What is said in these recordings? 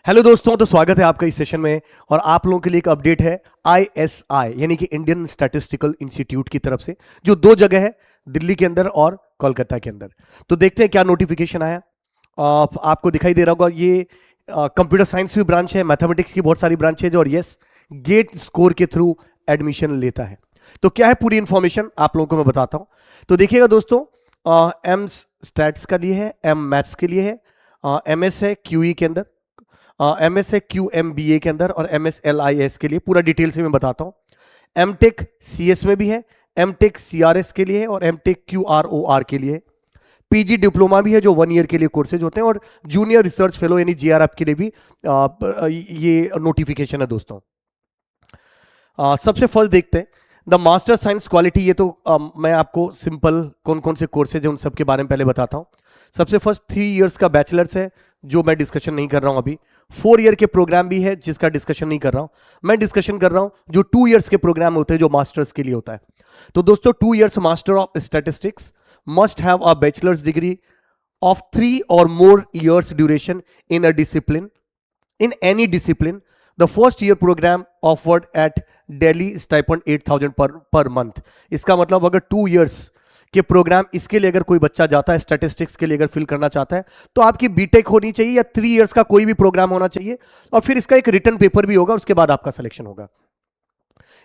Hello दोस्तों, तो स्वागत है आपका इस सेशन में। और आप लोगों के लिए एक अपडेट है ISI यानी कि इंडियन स्टैटिस्टिकल इंस्टीट्यूट की तरफ से, जो दो जगह है, दिल्ली के अंदर और कोलकाता के अंदर। तो देखते हैं क्या नोटिफिकेशन आया। आपको दिखाई दे रहा होगा, ये कंप्यूटर साइंस भी ब्रांच है, मैथमेटिक्स की बहुत सारी ब्रांचेज, और यस, गेट स्कोर के थ्रू एडमिशन लेता है। तो क्या है पूरी इंफॉर्मेशन आप लोगों को मैं बताता हूं। तो देखिएगा दोस्तों, एम स्टैट्स का लिए है, एम मैथ्स के लिए है, MS है QE के अंदर, MS है QMBA के अंदर, और MSLIS के लिए। पूरा डिटेल से मैं बताता हूं। MTech CS में भी है, MTech CRS के लिए है, और MTech QROR के लिए है। PG डिप्लोमा भी है, जो 1 ईयर के लिए कोर्सेज होते हैं, और जूनियर रिसर्च फेलो यानी JRF के लिए भी ये नोटिफिकेशन है दोस्तों। सबसे फर्स्ट देखते हैं द मास्टर साइंस क्वालिटी। ये तो मैं आपको सिंपल कौन कौन से कोर्सेज हैं उन सब के बारे में पहले बताता हूं। सबसे फर्स्ट 3 इयर्स का बैचलर्स है, जो मैं डिस्कशन नहीं कर रहा हूं अभी। 4 ईयर के प्रोग्राम भी है, जिसका डिस्कशन नहीं कर रहा हूं। मैं डिस्कशन कर रहा हूं जो 2 इयर्स के प्रोग्राम होते हैं, जो मास्टर्स के लिए होता है। तो दोस्तों, 2 years master of statistics must have a bachelors degree of 3 or more years duration in a discipline, in any discipline. The first year program offered at Delhi stipend 8,000 per month. इसका मतलब अगर 2 years के programme इसके लिए अगर कोई बच्चा जाता है, स्टैटिस्टिक्स के लिए अगर फिल करना चाहता है, तो आपकी बीटेक होनी चाहिए या 3 इयर्स का कोई भी प्रोग्राम होना चाहिए, और फिर इसका एक रिटर्न पेपर भी होगा, उसके बाद आपका सिलेक्शन होगा।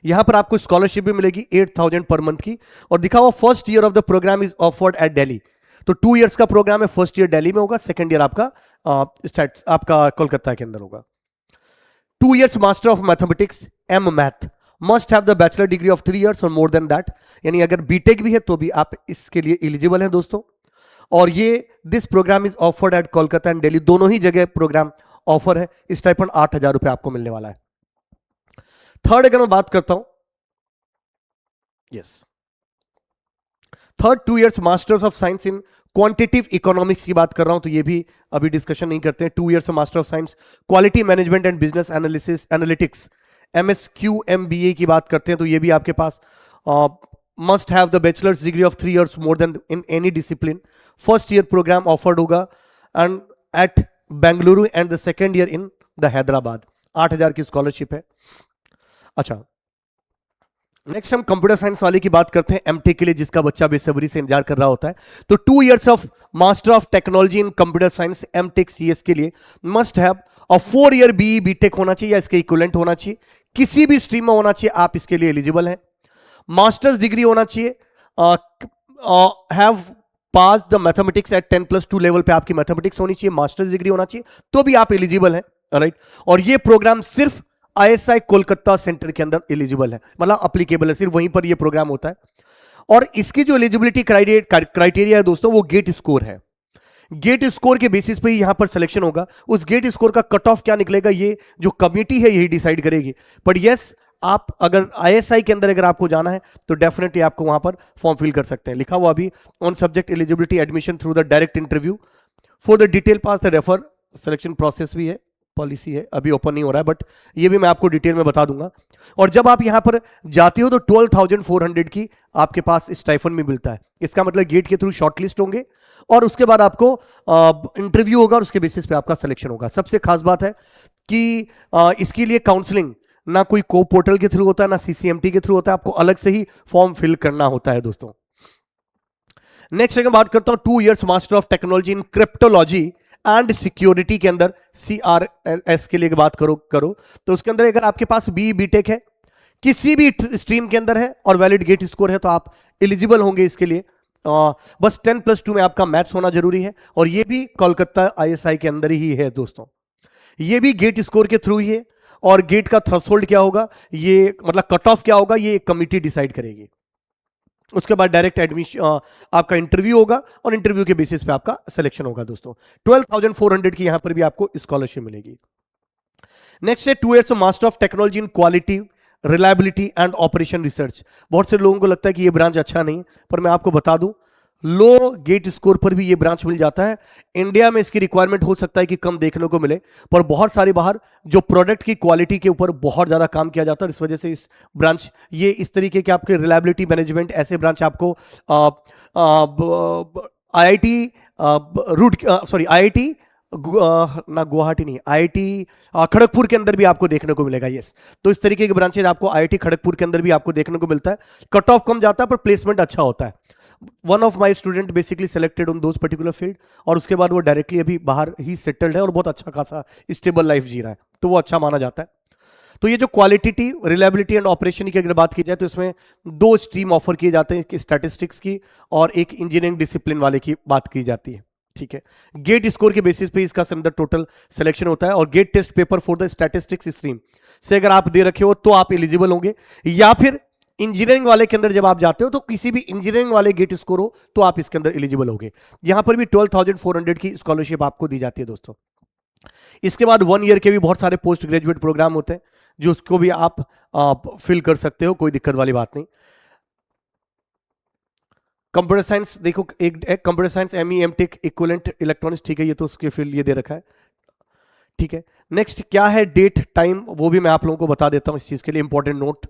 यहां पर आपको स्कॉलरशिप भी मिलेगी 8,000 पर मंथ की। और दिखा हुआ first year of the programme is offered at Delhi. तो 2 इयर्स का प्रोग्राम है, फर्स्ट ईयर दिल्ली में होगा, सेकंड ईयर आपका कोलकाता के अंदर होगा। 2 years master of mathematics M math must have the bachelor degree of 3 years और मोर देन दैट, यानी अगर बीटेक भी है तो भी आप इसके लिए एलिजिबल हैं दोस्तों। और ये this programme is offered at Kolkata and Delhi, दोनों ही जगह प्रोग्राम ऑफर है। स्टाइपेंड 8,000 रुपए आपको मिलने वाला है। थर्ड अगर मैं बात करता हूं, yes, third 2 years masters of science in quantitative economics की बात कर रहा हूं, तो ये भी अभी डिस्कशन नहीं करते हैं। 2 years master of science quality management and business analytics MSQMBA की बात करते हैं, तो ये भी आपके पास must have the bachelor's degree of 3 years more than in any discipline. First year program offered होगा and at Bengaluru and the second year in the Hyderabad. 8,000 की स्कॉलरशिप है। अच्छा, नेक्स्ट हम कंप्यूटर साइंस वाले की बात करते हैं, MTech के लिए, जिसका बच्चा बेसब्री से इंतजार कर रहा होता है। तो 2 years of master of technology in computer science MTech CS के लिए मस्ट हैव और 4 ईयर BE BTech होना चाहिए या इसके इक्विवेलेंट होना चाहिए, किसी भी स्ट्रीम में होना चाहिए, आप इसके लिए एलिजिबल हैं। मास्टर्स डिग्री होना चाहिए, have pass the mathematics eight 10+2 level पे आपकी मैथमेटिक्स होनी चाहिए, मास्टर्स डिग्री होना चाहिए, तो भी आप एलिजिबल हैं, राइट। और ये प्रोग्राम सिर्फ ISI कोलकाता सेंटर के अंदर एलिजिबल है, मतलब अप्लीकेबल है, सिर्फ वहीं पर ये प्रोग्राम होता है। और इसकी जो एलिजिबिलिटी क्राइटेरिया है दोस्तों, वो गेट स्कोर है। गेट स्कोर के बेसिस पे ही यहां पर सिलेक्शन होगा। उस गेट स्कोर का कट ऑफ क्या निकलेगा, ये जो कमिटी है यही डिसाइड करेगी। बट यस, आप अगर ISI के अंदर अगर आपको जाना है तो डेफिनेटली आपको वहां पर फॉर्म फिल कर सकते हैं। लिखा हुआ अभी on subject eligibility admission through the direct interview for the detail pass the refer selection process भी है, पॉलिसी है, अभी ओपन नहीं हो रहा है, बट ये भी मैं आपको डिटेल में बता दूंगा। और जब आप यहां पर जाते हो तो 12,400 की आपके पास स्टाइफन भी मिलता है। इसका मतलब गेट के थ्रू शॉर्टलिस्ट होंगे और उसके बाद आपको इंटरव्यू होगा और उसके बेसिस पे आपका सिलेक्शन होगा। सबसे खास बात है कि इसके लिए काउंसलिंग ना कोई को पोर्टल के थ्रू होता है, ना CCMT के थ्रू होता है, आपको अलग से ही फॉर्म फिल करना होता है दोस्तों। नेक्स्ट अगर बात करता हूं 2 years master of technology in cryptology and security के अंदर, CRS के लिए बात करो तो उसके अंदर अगर आपके पास BE BTech है, किसी भी स्ट्रीम के अंदर है और वैलिड गेट स्कोर है, तो आप एलिजिबल होंगे इसके लिए। बस 10+2 में आपका मैथ्स होना जरूरी है, और ये भी कोलकाता ISI के अंदर ही है दोस्तों। ये भी गेट स्कोर के थ्रू ही है, और गेट का थ्रेशोल्ड क्या होगा, ये मतलब कट ऑफ क्या होगा, ये एक कमिटी डिसाइड करेगी। उसके बाद डायरेक्ट एडमिशन आपका इंटरव्यू होगा और इंटरव्यू के बेसिस पे आपका सिलेक्शन होगा दोस्तों। 12,400 की यहां पर भी आपको स्कॉलरशिप मिलेगी। नेक्स्ट है 2 years master of technology in quality reliability and operation research. बहुत से लोगों को लगता है कि ये ब्रांच अच्छा नहीं, पर मैं आपको बता दूं, लो गेट स्कोर पर भी ये ब्रांच मिल जाता है। इंडिया में इसकी रिक्वायरमेंट हो सकता है कि कम देखने को मिले, पर बहुत सारे बाहर जो प्रोडक्ट की क्वालिटी के ऊपर बहुत ज़्यादा काम किया जाता है। इस वजह से इस ब्रांच, ये इस तरीके के आपके रिलायबिलिटी मैनेजमेंट ऐसे ब्रांच आपको IIT ना गुवाहाटी नहीं, आईआईटी खड़गपुर के अंदर भी आपको देखने को मिलेगा। यस, तो इस तरीके के ब्रांचेज आपको आईआईटी खड़गपुर के अंदर भी आपको देखने को मिलता है। कट ऑफ कम जाता है पर प्लेसमेंट अच्छा होता है। One of my student basically selected on those particular field, और उसके बाद वो डायरेक्टली अभी बाहर ही सेटल्ड है और बहुत अच्छा खासा स्टेबल लाइफ जी रहा है, तो वो अच्छा माना जाता है। तो ये जो क्वालिटी, रिलायबिलिटी एंड ऑपरेशन की अगर बात की जाए तो इसमें दो स्ट्रीम ऑफर किए जाते हैं, एक स्टैटिस्टिक्स की और एक इंजीनियरिंग डिसिप्लिन वाले की बात की जाती है। ठीक है, गेट स्कोर के बेसिस पे इसका अंदर टोटल सिलेक्शन होता है, और GATE test paper for the statistics stream से अगर आप दे रखे हो तो आप एलिजिबल होंगे, या फिर इंजीनियरिंग वाले के अंदर जब आप जाते हो तो किसी भी इंजीनियरिंग वाले गेट स्कोर हो तो आप इसके अंदर एलिजिबल होंगे। यहां पर भी 12,400 की स्कॉलरशिप आपको दी जाती है दोस्तों। इसके बाद 1 ईयर के भी बहुत सारे पोस्ट ग्रेजुएट प्रोग्राम होते हैं जो उसको भी आप फिल कर सकते हो, कोई दिक्कत वाली बात नहीं। कंप्यूटर साइंस देखो, एक computer science ME MTech equivalent electronics, ठीक है, ये तो उसके फील्ड ये दे रखा है। ठीक है, नेक्स्ट क्या है डेट टाइम, वो भी मैं आप लोगों को बता देता हूं इस चीज के लिए important note.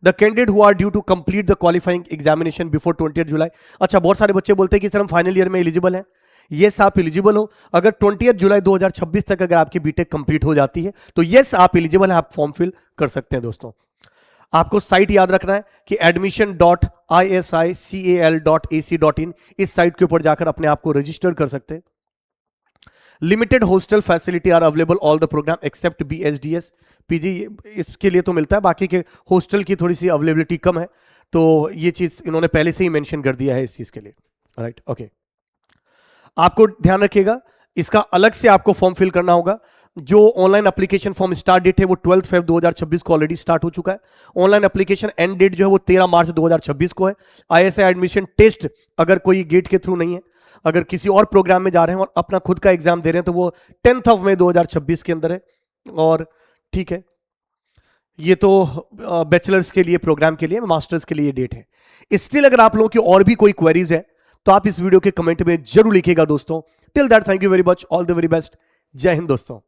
The candidate who are due to complete the qualifying examination before 20 July. अच्छा, बहुत सारे बच्चे बोलते हैं कि सर हम फाइनल ईयर में एलिजिबल हैं। यस, आप एलिजिबल हो। अगर 20 जुलाई 2026 तक अगर आपकी बीटेक कंप्लीट हो जाती है तो यस आप एलिजिबल हैं, आप फॉर्म फिल कर सकते हैं दोस्तों। आपको साइट याद रखना है कि admission.isical.ac.in, इस साइट के ऊपर जाकर अपने आप को रजिस्टर कर सकते हैं। Limited hostel facility are available all the programme except BSDS PG, इसके लिए तो मिलता है, बाकी के हॉस्टल की थोड़ी सी अवेलेबिलिटी कम है, तो ये चीज इन्होंने पहले से ही मेंशन कर दिया है इस चीज के लिए। राइट, ओके, आपको ध्यान रखिएगा इसका अलग से आपको फॉर्म फिल करना होगा। जो online application form start date है वो 12 फेब 2026 को ऑलरेडी स्टार्ट हो चुका है। ऑनलाइन एप्लीकेशन एंड डेट जो है वो 13 मार्च 2026 को है। ISI एडमिशन टेस्ट अगर कोई गेट के थ्रू नहीं है, अगर किसी और प्रोग्राम में जा रहे हैं और अपना खुद का एग्जाम दे रहे हैं तो वो 10 मई 2026 के अंदर है। और ठीक है, ये तो बैचलर्स के लिए प्रोग्राम के लिए, मास्टर्स के लिए डेट है। स्टिल अगर आप लोगों की और भी कोई क्वेरीज है तो आप इस वीडियो के कमेंट में जरूर लिखिएगा दोस्तों। Till that thank you very much, all the very best, जय हिंद दोस्तों।